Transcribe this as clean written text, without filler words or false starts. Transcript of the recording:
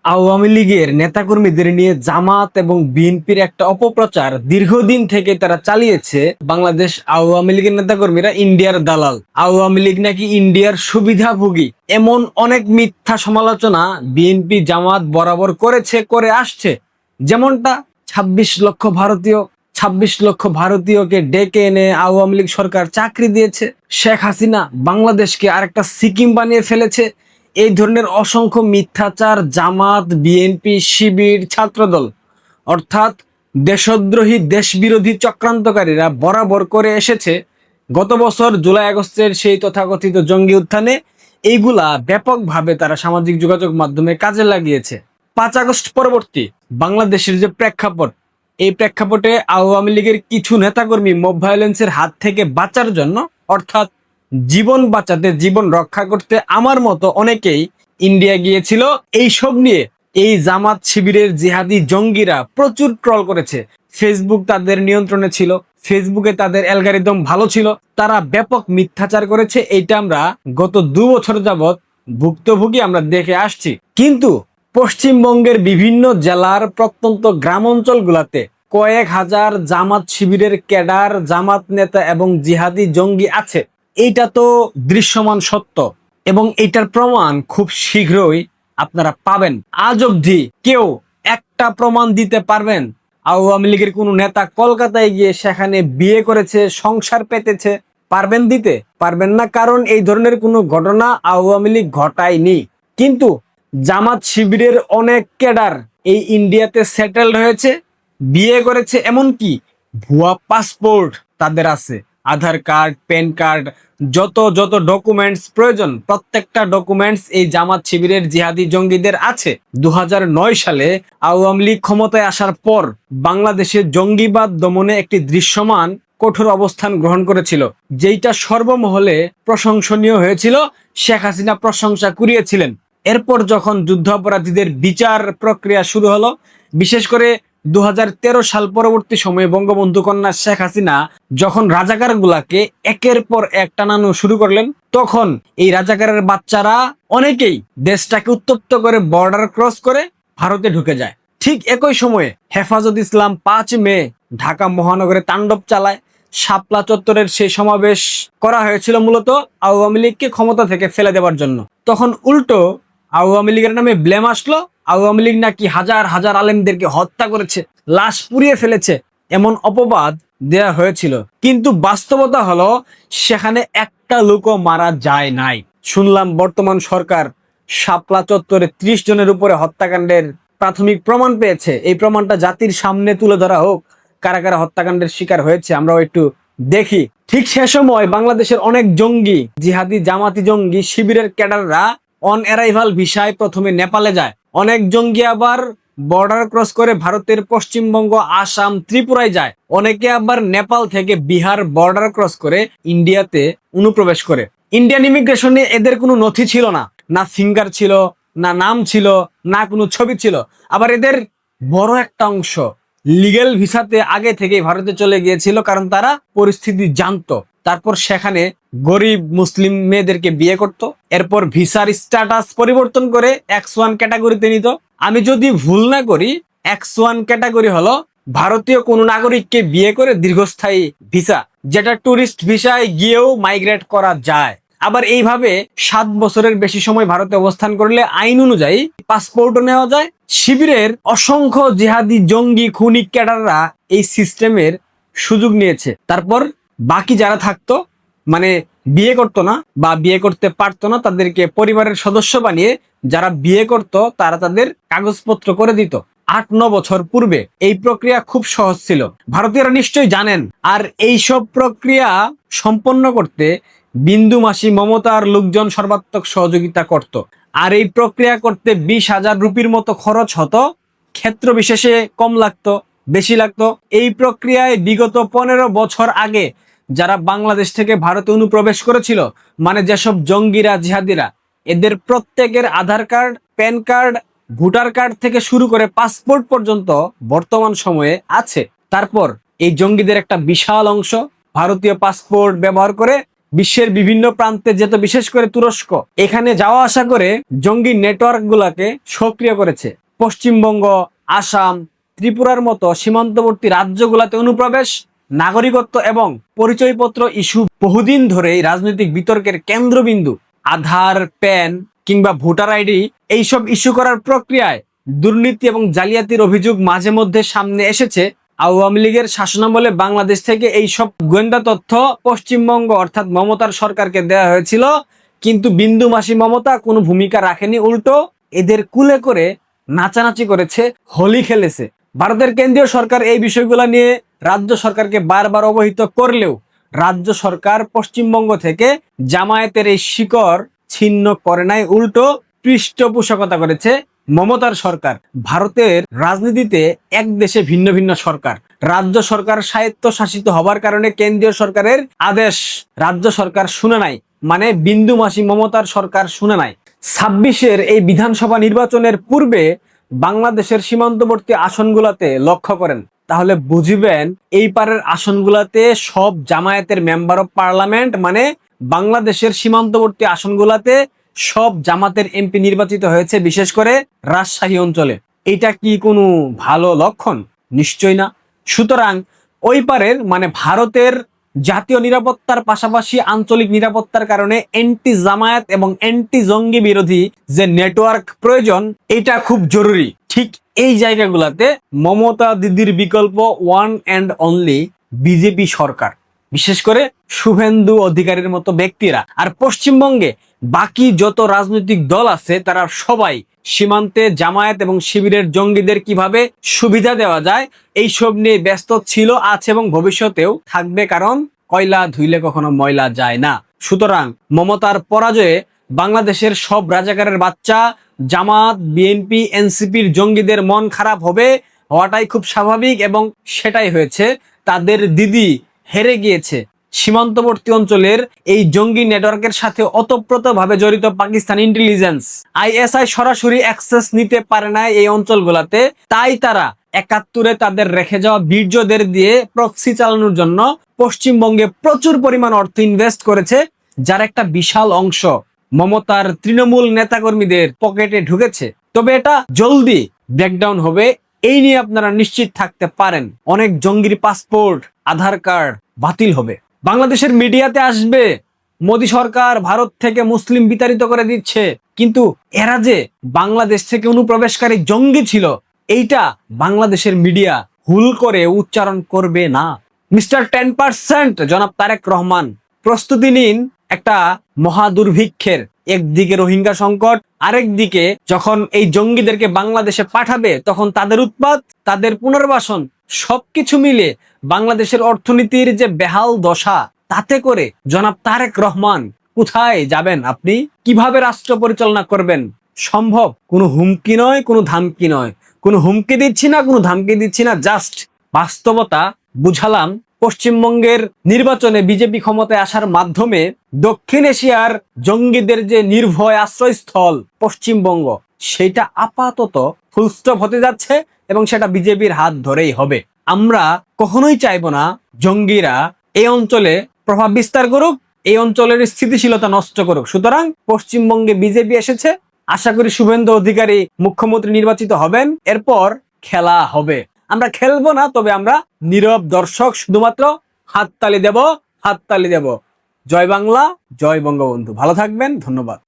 আওয়ামী লীগের নেতাকর্মীদের নিয়ে জামাত এবং বিএনপির একটা অপপ্রচার দীর্ঘদিন থেকে তারা চালিয়েছে। বাংলাদেশ আওয়ামী লীগের নেতাকর্মীরা ইন্ডিয়ার দালাল, আওয়ামী লীগ নাকি ইন্ডিয়ার সুবিধাভোগী, এমন অনেক মিথ্যা সমালোচনা বিএনপি জামাত বরাবর করেছে, করে আসছে। যেমনটা 26 লক্ষ ভারতীয়কে ডেকে এনে আওয়ামী লীগ সরকার চাকরি দিয়েছে, শেখ হাসিনা বাংলাদেশকে আরেকটা সিকিম বানিয়ে ফেলেছে। এই ধরনের অসংখ্য মিথ্যাচার জামাত, বিএনপি, শিবির, ছাত্রদল অর্থাৎ দেশদ্রোহী দেশবিরোধী চক্রান্তকারীরা বরাবর করে এসেছে। গত বছর জুলাই আগস্টের সেই তথাকথিত জঙ্গি উত্থানে এইগুলা ব্যাপকভাবে তারা সামাজিক যোগাযোগ মাধ্যমে কাজে লাগিয়েছে। 5 আগস্ট পরবর্তী বাংলাদেশের যে প্রেক্ষাপট, এই প্রেক্ষাপটে আওয়ামী লীগের কিছু নেতাকর্মী মব ভায়োলেন্সের হাত থেকে বাঁচার জন্য, অর্থাৎ জীবন বাঁচাতে, জীবন রক্ষা করতে আমার মতো অনেকেই ইন্ডিয়া গিয়েছিল। এই সব নিয়ে এই জামাত শিবিরের জিহাদি জঙ্গিরা প্রচুর ট্রল করেছে। ফেসবুক তাদের নিয়ন্ত্রণে ছিল, ফেসবুকে তাদের অ্যালগরিদম ভালো ছিল, তারা ব্যাপক মিথ্যাচার করেছে। এইটা আমরা গত 2 বছর যাবৎ ভুক্তভোগী আমরা দেখে আসছি। কিন্তু পশ্চিমবঙ্গের বিভিন্ন জেলার প্রত্যন্ত গ্রাম অঞ্চলগুলোতে কয়েক হাজার জামাত শিবিরের ক্যাডার, জামাত নেতা এবং জিহাদি জঙ্গি আছে। এইটা তো দৃশ্যমান সত্য এবং এইটার প্রমাণ খুব শীঘ্রই আপনারা পাবেন। আজ অবধি কেউ একটা প্রমাণ দিতে পারবেন আওয়ামী লীগের কোনো নেতা কলকাতায় গিয়ে সেখানে বিয়ে করেছে, সংসার পেতেছে? পারবেন দিতে? পারবেন না, কারণ এই ধরনের কোনো ঘটনা আওয়ামী লীগ ঘটায়নি। কিন্তু জামাত শিবিরের অনেক ক্যাডার এই ইন্ডিয়াতে সেটেলড হয়েছে, বিয়ে করেছে, এমনকি ভুয়া পাসপোর্ট তাদের আছে, আধার কার্ড, প্যান কার্ড, যত যত ডকুমেন্টস প্রয়োজন প্রত্যেকটা ডকুমেন্টস এই জামাত শিবিরের জিহাদি জঙ্গিদের আছে। 2009 সালে আওয়ামী লীগ ক্ষমতায় আসার পর বাংলাদেশে জঙ্গিবাদ দমনে একটি দৃশ্যমান কঠোর অবস্থান গ্রহণ করেছিল, যেইটা সর্বমহলে প্রশংসনীয় হয়েছিল। শেখ হাসিনা প্রশংসা কুড়িয়েছিলেন। এরপর যখন যুদ্ধাপরাধীদের বিচার প্রক্রিয়া শুরু হলো, বিশেষ করে 2013 সাল পরবর্তী সময়ে বঙ্গবন্ধু কন্যা শেখ হাসিনা যখন রাজাকারগুলাকে একের পর এক টানানো শুরু করলেন, তখন এই রাজাকারের বাচ্চারা অনেকেই দেশটাকে উত্তপ্ত করে বর্ডার ক্রস করে ভারতে ঢুকে যায়। ঠিক একই সময়ে হেফাজত ইসলাম 5 মে ঢাকা মহানগরে তাণ্ডব চালায়। শাপলা চত্বরের সেই সমাবেশ করা হয়েছিল মূলত আওয়ামী লীগকে ক্ষমতা থেকে ফেলে দেওয়ার জন্য। তখন উল্টো আওয়ামী লীগের নামে ব্লেম আসলো, আওয়ামী লীগ নাকি হাজার হাজার আলেমদেরকে হত্যা করেছে, লাশ পুড়িয়ে ফেলেছে, এমন অপবাদ দেয়া হয়েছিল। কিন্তু বাস্তবতা হলো সেখানে একটা লোকও মারা যায় নাই। শুনলাম বর্তমান সরকার শাপলা চত্বরে 30 জনের উপরে হত্যাকাণ্ডের প্রাথমিক প্রমাণ পেয়েছে। এই প্রমাণটা জাতির সামনে তুলে ধরা হোক, কারা কারা হত্যাকাণ্ডের শিকার হয়েছে আমরাও একটু দেখি। ঠিক সে সময় বাংলাদেশের অনেক জঙ্গি, জিহাদি জামাতি জঙ্গি শিবিরের ক্যাডাররা অন অ্যারাইভাল ভিসায় প্রথমে নেপালে যায়। অনেক জঙ্গি আবার বর্ডার ক্রস করে ভারতের পশ্চিমবঙ্গ, আসাম, ত্রিপুরায় যায়। অনেকে আবার নেপাল থেকে বিহার বর্ডার ক্রস করে ইন্ডিয়াতে অনুপ্রবেশ করে। ইন্ডিয়ান ইমিগ্রেশনে এদের কোনো নথি ছিল না, না ফিঙ্গার ছিল, না নাম ছিল, না কোনো ছবি ছিল। আবার এদের বড় একটা অংশ লিগ্যাল ভিসাতে আগে থেকেই ভারতে চলে গিয়েছিল, কারণ তারা পরিস্থিতি জানতো। তারপর সেখানে গরিব মুসলিম মেয়েদেরকে বিয়ে করত, এরপর ভিসার স্ট্যাটাস পরিবর্তন করে X1 ক্যাটাগরিতে নিত। আমি যদি ভুল না করি, X1 ক্যাটাগরি হলো ভারতীয় কোন নাগরিককে বিয়ে করে দীর্ঘস্থায়ী ভিসা, যেটা টুরিস্ট ভিসায় গিয়েও মাইগ্রেট করা যায়। আবার এইভাবে 7 বছরের বেশি সময় ভারতে অবস্থান করলে আইন অনুযায়ী পাসপোর্টও নেওয়া যায়। শিবিরের অসংখ্য জিহাদি জঙ্গি খুনি ক্যাডাররা এই সিস্টেমের সুযোগ নিয়েছে। তারপর বাকি যারা থাকতো, মানে বিয়ে করতো না বা বিয়ে করতে পারতো না, তাদেরকে পরিবারের সদস্য বানিয়ে যারা বিয়ে করত তারা তাদের কাগজপত্র করে দিত। 8-9 বছর পূর্বে এই প্রক্রিয়া খুব সহজ ছিল, ভারতীয়রা নিশ্চয়ই জানেন। আর এই সব প্রক্রিয়া সম্পন্ন করতে বিন্দু মাসি মমতার লোকজন সর্বাত্মক সহযোগিতা করত। আর এই প্রক্রিয়া করতে 20,000 রুপির মতো খরচ হতো, ক্ষেত্র বিশেষে কম লাগতো, বেশি লাগতো। এই প্রক্রিয়ায় বিগত 15 বছর আগে যারা বাংলাদেশ থেকে ভারতে অনুপ্রবেশ করেছিল, মানে যেসব জঙ্গিরা, জিহাদিরা, এদের প্রত্যেকের Aadhaar card, PAN card, voter card থেকে শুরু করে পাসপোর্ট পর্যন্ত বর্তমান সময়ে আছে। তারপর এই জঙ্গিদের একটা বিশাল অংশ ভারতীয় পাসপোর্ট ব্যবহার করে বিশ্বের বিভিন্ন প্রান্তে যেত, বিশেষ করে তুরস্ক। এখানে যাওয়া আসা করে জঙ্গি নেটওয়ার্ক গুলাকে সক্রিয় করেছে। পশ্চিমবঙ্গ, আসাম, ত্রিপুরার মতো সীমান্তবর্তী রাজ্যগুলোতে অনুপ্রবেশ, নাগরিকত্ব এবং পরিচয়পত্র ইস্যু বহুদিন ধরেই রাজনৈতিক বিতর্কের কেন্দ্রবিন্দু। আধার, প্যান কিংবা ভোটার আইডি এইসব ইস্যু করার প্রক্রিয়ায় দুর্নীতি এবং জালিয়াতির অভিযোগ মাঝে মধ্যে সামনে এসেছে। আওয়ামী লীগের শাসনামলে বাংলাদেশ থেকে এইসব গোয়েন্দা তথ্য পশ্চিমবঙ্গ অর্থাৎ মমতার সরকারকে দেওয়া হয়েছিল, কিন্তু বিন্দুমাসি মমতা কোনো ভূমিকা রাখেনি, উল্টো এদের কুলে করে নাচানাচি করেছে, হোলি খেলেছে। ভারতের কেন্দ্রীয় সরকার এই বিষয়গুলো নিয়ে রাজ্য সরকারকে বারবার অবহিত করলেও রাজ্য সরকার পশ্চিমবঙ্গ থেকে জামায়াতের এই শিকড় ছিন্ন করে নাই, উল্টো পৃষ্ঠপোষকতা করেছে মমতার সরকার। ভারতের রাজনীতিতে এক দেশে ভিন্ন ভিন্ন সরকার। রাজ্য সরকার স্বায়ত্তশাসিত হবার কারণে কেন্দ্রীয় সরকারের আদেশ রাজ্য সরকার শুনে নাই, মানে বিন্দুমাসি মমতার সরকার শুনে নাই। 26-এর এই বিধানসভা নির্বাচনের পূর্বে বাংলাদেশের সীমান্তবর্তী আসনগুলোতে লক্ষ্য করেন, তাহলে বুঝবেন এই পারের আসনগুলোতে সব জামায়াতের মেম্বার অফ পার্লামেন্ট, মানে বাংলাদেশের সীমান্তবর্তী আসনগুলোতে সব জামাতের এমপি নির্বাচিত হয়েছে, বিশেষ করে রাজশাহী অঞ্চলে। এটা কি কোনো ভালো লক্ষণ? নিশ্চয় না। সুতরাং ওই পারের মানে ভারতের জাতীয় নিরাপত্তার পাশাপাশি আঞ্চলিক নিরাপত্তার কারণে এন্টি জামায়াত এবং এন্টি জঙ্গি বিরোধী যে নেটওয়ার্ক প্রয়োজন, এটা খুব জরুরি। ঠিক এই জায়গাগুলোতে মমতা দিদির বিকল্প ওয়ান অ্যান্ড অনলি বিজেপি সরকার, বিশেষ করে শুভেন্দু অধিকারীর মতো ব্যক্তিরা। আর পশ্চিমবঙ্গে বাকি যত রাজনৈতিক দল আছে তারা সবাই সীমান্তে জামায়াত এবং শিবিরের জঙ্গিদের কিভাবে সুবিধা দেওয়া যায় এইসব নিয়ে ব্যস্ত ছিল, আছে এবং ভবিষ্যতেও থাকবে, কারণ কয়লা ধুইলে কখনো ময়লা যায় না। সুতরাং মমতার পরাজয়ে বাংলাদেশের সব রাজাকারের বাচ্চা, জামাত, বিএনপি, এনসিপির জঙ্গিদের মন খারাপ হবে, হওয়াটাই খুব স্বাভাবিক এবং সেটাই হয়েছে। তাদের দিদি হেরে গিয়েছে। সীমান্তবর্তী অঞ্চলের এই জঙ্গি নেটওয়ার্কের সাথে ওতপ্রোতভাবে জড়িত পাকিস্তান ইন্টেলিজেন্স, আইএসআই সরাসরি অ্যাক্সেস নিতে পারে না এই অঞ্চলগুলোতে। তাই তারা 71-এ তাদের রেখে যাওয়া বীর্যদের দিয়ে প্রক্সি চালানোর জন্য পশ্চিমবঙ্গে প্রচুর পরিমাণ অর্থ ইনভেস্ট করেছে, যার একটা বিশাল অংশ মমতার তৃণমূল নেতাকর্মীদের পকেটে ঢুকেছে। তবে এটা জলদি ব্রেকডাউন হবে, এই নিয়ে আপনারা নিশ্চিত থাকতে পারেন। অনেক জঙ্গির পাসপোর্ট, আধার কার্ড বাতিল হবে। বাংলাদেশের মিডিয়াতে আসবে মোদী সরকার ভারত থেকে মুসলিম বিতাড়িত করে দিচ্ছে, কিন্তু এরা যে বাংলাদেশ থেকে অনুপ্রবেশকারী জঙ্গি ছিল, এইটা বাংলাদেশের মিডিয়া ভুল করে উচ্চারণ করবে না। মিস্টার 10% জনাব তারেক রহমান, প্রস্তুতি নিন একটা মহা দুর্ভিক্ষের। একদিকে রোহিঙ্গা সংকট, আরেক দিকে যখন এই জঙ্গিদেরকে বাংলাদেশে পাঠাবে তখন তাদের উৎপাত, তাদের পুনর্বাসন, সবকিছু মিলে বাংলাদেশের অর্থনীতির যে বেহাল দশা, তাতে করে জনাব তারেক রহমান কোথায় যাবেন? আপনি কিভাবে রাষ্ট্র পরিচালনা করবেন? সম্ভব? কোনো হুমকি নয়, কোনো ধামকি নয়, কোনো হুমকি দিচ্ছি না, কোনো ধামকি দিচ্ছি না, জাস্ট বাস্তবতা বুঝালাম। পশ্চিমবঙ্গের নির্বাচনে বিজেপি ক্ষমতায় আসার মাধ্যমে দক্ষিণ এশিয়ার জঙ্গিদের যে নির্ভয় আশ্রয়স্থল পশ্চিমবঙ্গ, সেটা আপাতত ফুলস্টপ হতে যাচ্ছে এবং সেটা বিজেপির হাত ধরেই হবে। আমরা কখনোই চাইবো না জঙ্গিরা এই অঞ্চলে প্রভাব বিস্তার করুক, এই অঞ্চলের স্থিতিশীলতা নষ্ট করুক। সুতরাং পশ্চিমবঙ্গে বিজেপি এসেছে, আশা করি শুভেন্দু অধিকারী মুখ্যমন্ত্রী নির্বাচিত হবেন, এরপর খেলা হবে। আমরা খেলবো না, তবে আমরা নীরব দর্শক, শুধুমাত্র হাততালি দেব, হাততালি দেব। জয় বাংলা, জয় বঙ্গবন্ধু। ভালো থাকবেন, ধন্যবাদ।